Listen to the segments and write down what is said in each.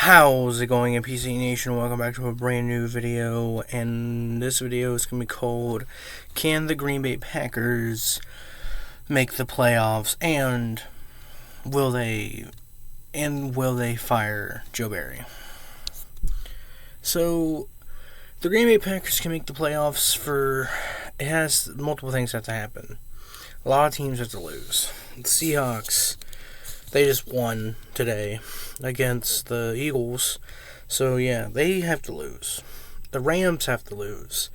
How's it going, NPC Nation? Welcome back to a brand new video, and this video is going to be called Can the Green Bay Packers make the playoffs, and will they fire Joe Barry? So, the Green Bay Packers can make the playoffs it has multiple things that have to happen. A lot of teams have to lose. The Seahawks, they just won today against the Eagles. So, yeah, they have to lose. The Rams have to lose.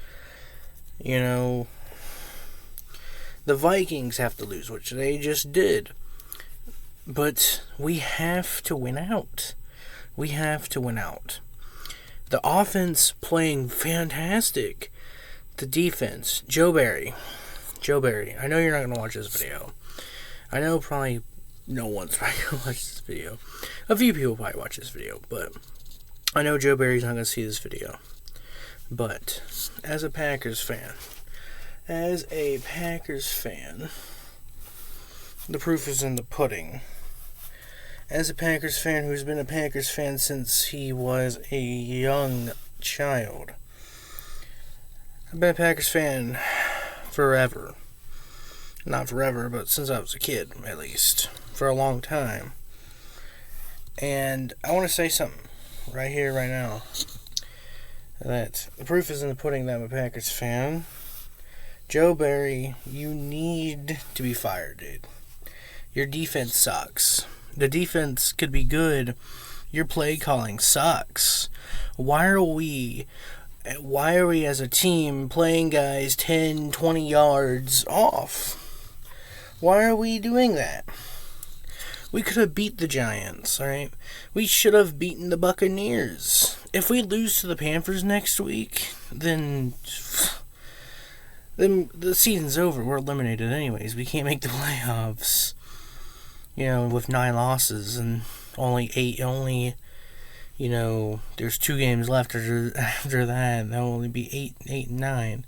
The Vikings have to lose, which they just did. But we have to win out. We have to win out. The offense playing fantastic. The defense, Joe Barry. I know you're not going to watch this video. I know probably no one's probably going to watch this video. A few people probably watch this video, but I know Joe Barry's not going to see this video. But as a Packers fan, the proof is in the pudding. As a Packers fan who's been a Packers fan since he was a young child, I've been a Packers fan forever. Not forever, but since I was a kid, at least. For a long time. And I want to say something right here, right now. That the proof is in the pudding that I'm a Packers fan. Joe Barry, you need to be fired, dude. Your defense sucks. The defense could be good. Your play calling sucks. Why are we as a team playing guys 10, 20 yards off? Why are we doing that? We could have beat the Giants, alright? We should have beaten the Buccaneers. If we lose to the Panthers next week, then the season's over. We're eliminated anyways. We can't make the playoffs. With 9 losses and there's 2 games left after that. That'll only be 8 and 9.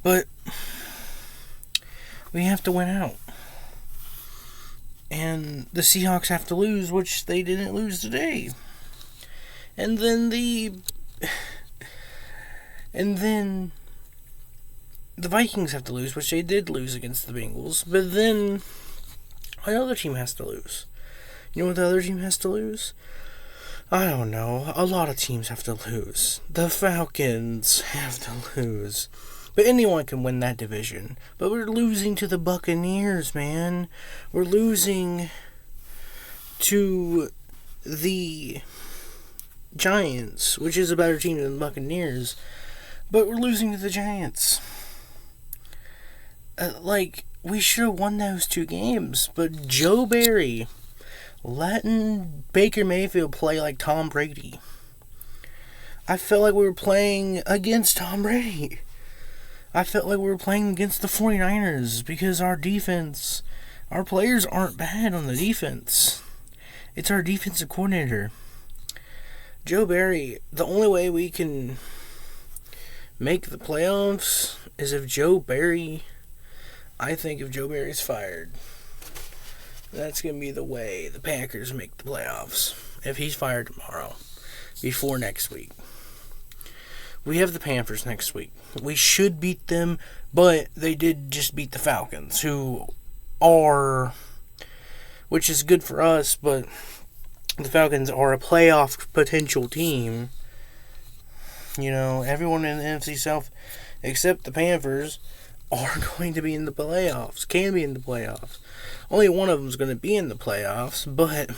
But we have to win out. And the Seahawks have to lose, which they didn't lose today. And then the Vikings have to lose, which they did lose against the Bengals. But then another team has to lose. You know what the other team has to lose? I don't know. A lot of teams have to lose. The Falcons have to lose. But anyone can win that division. But we're losing to the Buccaneers, man. We're losing to the Giants, which is a better team than the Buccaneers. But we're losing to the Giants. We should have won those 2 games. But Joe Barry letting Baker Mayfield play like Tom Brady. I felt like we were playing against Tom Brady. I felt like we were playing against the 49ers because our players aren't bad on the defense. It's our defensive coordinator. Joe Barry, the only way we can make the playoffs is if Joe Barry's fired. That's going to be the way the Packers make the playoffs. If he's fired tomorrow, before next week. We have the Panthers next week. We should beat them, but they did just beat the Falcons, which is good for us, but the Falcons are a playoff potential team. Everyone in the NFC South, except the Panthers, are going to be in the playoffs, can be in the playoffs. Only one of them is going to be in the playoffs, but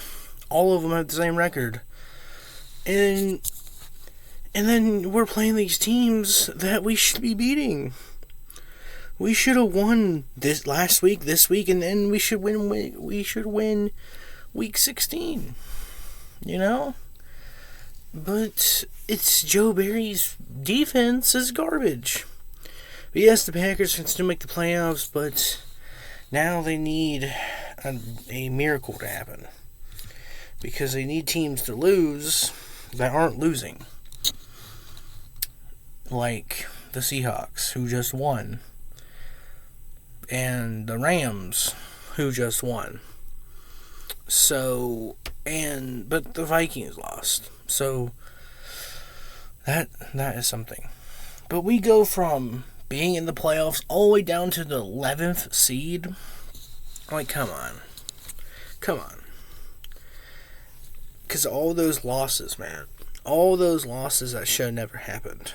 all of them have the same record. And then we're playing these teams that we should be beating. We should have won this week, and then we should win week 16. But it's Joe Barry's defense is garbage. But yes, the Packers can still make the playoffs, but now they need a miracle to happen. Because they need teams to lose that aren't losing. Like the Seahawks, who just won. And the Rams, who just won. So but the Vikings lost. So that is something. But we go from being in the playoffs all the way down to the 11th seed. Like, come on. Because all those losses, man. All those losses, that should never happened.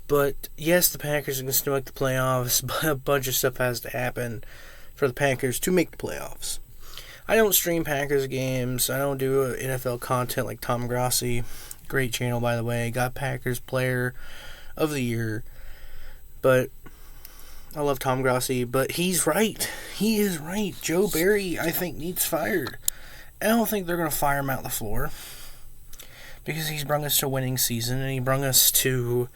But, yes, the Packers are going to still make the playoffs, but a bunch of stuff has to happen for the Packers to make the playoffs. I don't stream Packers games. I don't do NFL content like Tom Grossi. Great channel, by the way. Got Packers Player of the Year. But I love Tom Grossi, but he's right. He is right. Joe Barry, I think, needs fired. I don't think they're going to fire Matt LaFleur, because he's brought us to a winning season, and he brought us to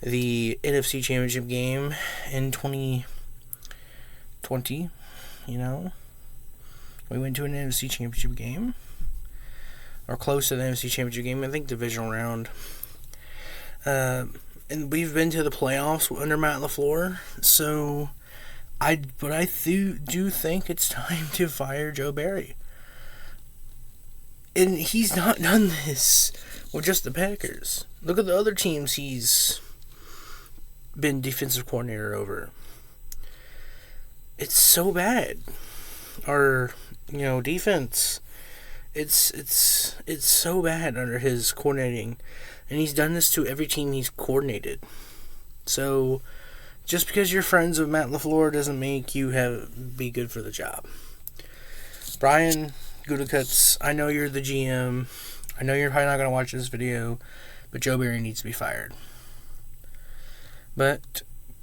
the NFC Championship game in 2020, you know. We went to an NFC Championship game, or close to the NFC Championship game, I think divisional round. And we've been to the playoffs under Matt LaFleur, so I do think it's time to fire Joe Barry. And he's not done this with just the Packers. Look at the other teams he's been defensive coordinator over. It's so bad. Our, defense. It's so bad under his coordinating. And he's done this to every team he's coordinated. So, just because you're friends with Matt LaFleur doesn't make you be good for the job. Brian Gutekunst, I know you're the GM. I know you're probably not going to watch this video, but Joe Barry needs to be fired. But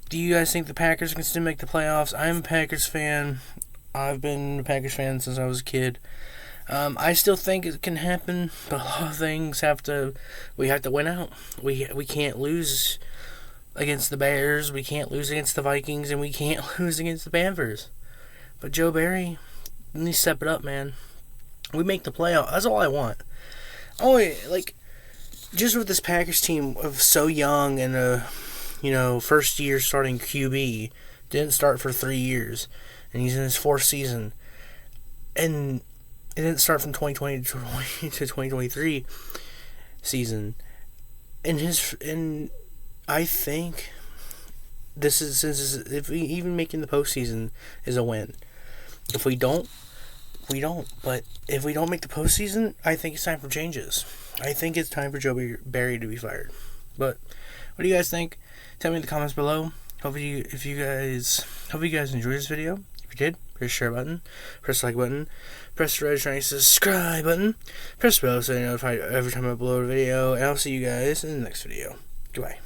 do you guys think the Packers can still make the playoffs? I'm a Packers fan. I've been a Packers fan since I was a kid. I still think it can happen, but a lot of things we have to win out. We can't lose against the Bears, we can't lose against the Vikings, and we can't lose against the Panthers. But Joe Barry needs to step it up, man. We make the playoff. That's all I want. Just with this Packers team of so young and first year starting QB, didn't start for 3 years, and he's in his 4th season, and it didn't start from 2020 to 2023 season, and I think if we even making the postseason is a win. If we don't, we don't. But if we don't make the postseason, I think it's time for changes. I think it's time for Joe Barry to be fired. But what do you guys think? Tell me in the comments below. Hope you guys enjoyed this video. If you did, press the share button, press the like button, press the red shiny subscribe button, press the bell so you're notified every time I upload a video, and I'll see you guys in the next video. Goodbye.